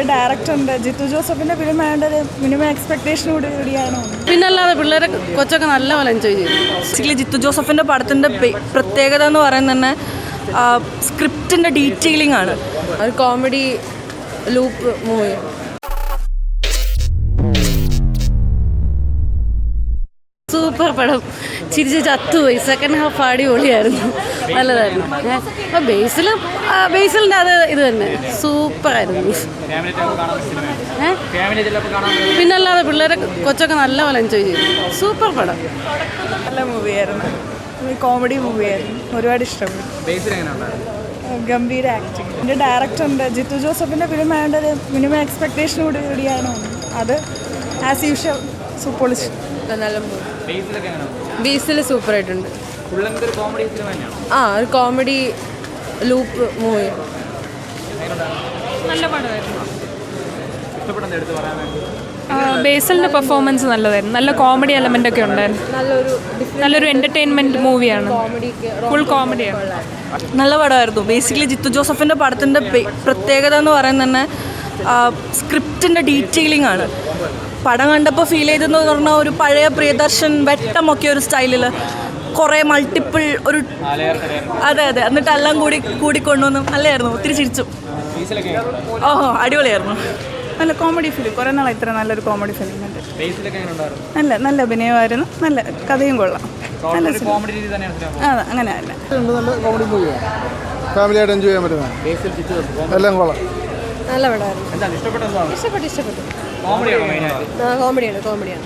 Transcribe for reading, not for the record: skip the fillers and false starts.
എൻ്റെ ഡയറക്ടറുണ്ട് ജിത്തു ജോസഫിൻ്റെ ഫിലിം ആയതുകൊണ്ട് ഒരു മിനിമം എക്സ്പെക്ടേഷനോട് കൂടിയാണ്. പിന്നല്ലാതെ പിള്ളേരെ കൊച്ചൊക്കെ നല്ലപോലെ എൻജോയ് ചെയ്തു. ബേസിക്കലി ജിത്തു ജോസഫിൻ്റെ പടത്തിൻ്റെ പ്രത്യേകത എന്ന് പറയുന്നത് തന്നെ സ്ക്രിപ്റ്റിൻ്റെ ഡീറ്റെയിലിംഗ് ആണ്. ഒരു കോമഡി ലൂപ്പ് മൂവി. സൂപ്പർ പടം, ചിരിച്ച് ചത്തുപോയി. സെക്കൻഡ് ഹാഫ് അടിപൊളിയായിരുന്നു, നല്ലതായിരുന്നു. അപ്പോൾ ബേസിലിൻ്റെ അത് ഇത് തന്നെ സൂപ്പറായിരുന്നു. പിന്നല്ലാതെ പിള്ളേരെ കൊച്ചൊക്കെ നല്ലപോലെ എൻജോയ് ചെയ്തു. സൂപ്പർ പടം, നല്ല മൂവിയായിരുന്നു, കോമഡി മൂവിയായിരുന്നു, ഒരുപാട് ഇഷ്ടപ്പെട്ടു. ഗംഭീര ആക്ടിങ്. എൻ്റെ ഡയറക്ടറുണ്ട് ജിത്തു ജോസഫിൻ്റെ ഫിലിം ആയതുകൊണ്ട് ഒരു മിനിമം എക്സ്പെക്ടേഷനോട് കൂടിയാണ്. അത് ആസ് യൂഷ്വൽ സൂപ്പർ നല്ല മൂവി. ബേസിൽ സൂപ്പറായിട്ടുണ്ട്. ഒരു കോമഡി ലൂപ്പ് മൂവി. നല്ല പടമായിരുന്നു. ബേസിലിൻ്റെ പെർഫോമൻസ് നല്ലതായിരുന്നു. നല്ല കോമഡി എലമെൻ്റ് ഒക്കെ ഉണ്ടായിരുന്നു. നല്ലൊരു എൻ്റർടൈൻമെൻറ്റ് മൂവിയാണ്, ഫുൾ കോമഡിയാണ്. നല്ല പടമായിരുന്നു. ബേസിക്കലി ജിത്തു ജോസഫിൻ്റെ പടത്തിൻ്റെ പ്രത്യേകത എന്ന് പറയുന്നത് തന്നെ സ്ക്രിപ്റ്റിൻ്റെ ഡീറ്റെയിലിംഗ് ആണ്. പടം കണ്ടപ്പോൾ ഫീൽ ചെയ്തെന്ന് പറഞ്ഞാൽ ഒരു പഴയ പ്രിയദർശൻ വെട്ടമൊക്കെ ഒരു സ്റ്റൈലിൽ കുറേ മൾട്ടിപ്പിൾ ഒരു അതെ എന്നിട്ട് എല്ലാം കൂടിക്കൊണ്ടുവന്നു. നല്ലതായിരുന്നു, ഒത്തിരി ചിരിച്ചു. ഓഹോ അടിപൊളിയായിരുന്നു. നല്ല കോമഡി ഫിലിം, കുറേ നാളെ ഇത്ര നല്ലൊരു കോമഡി ഫിലിം ഉണ്ട്. നല്ല അഭിനയമായിരുന്നു, നല്ല കഥയും കൊള്ളാം. നല്ല അതെ അങ്ങനെ അല്ല, നല്ല കോമഡി മൂവിയാണ്, ഫാമിലിയായിട്ട് എൻജോയ് ചെയ്യാൻ പറ്റുന്ന എല്ലാം കൊള്ളാം. നല്ല പടമായിരുന്നു, ഇഷ്ടപ്പെട്ടു. കോമഡിയാണ്.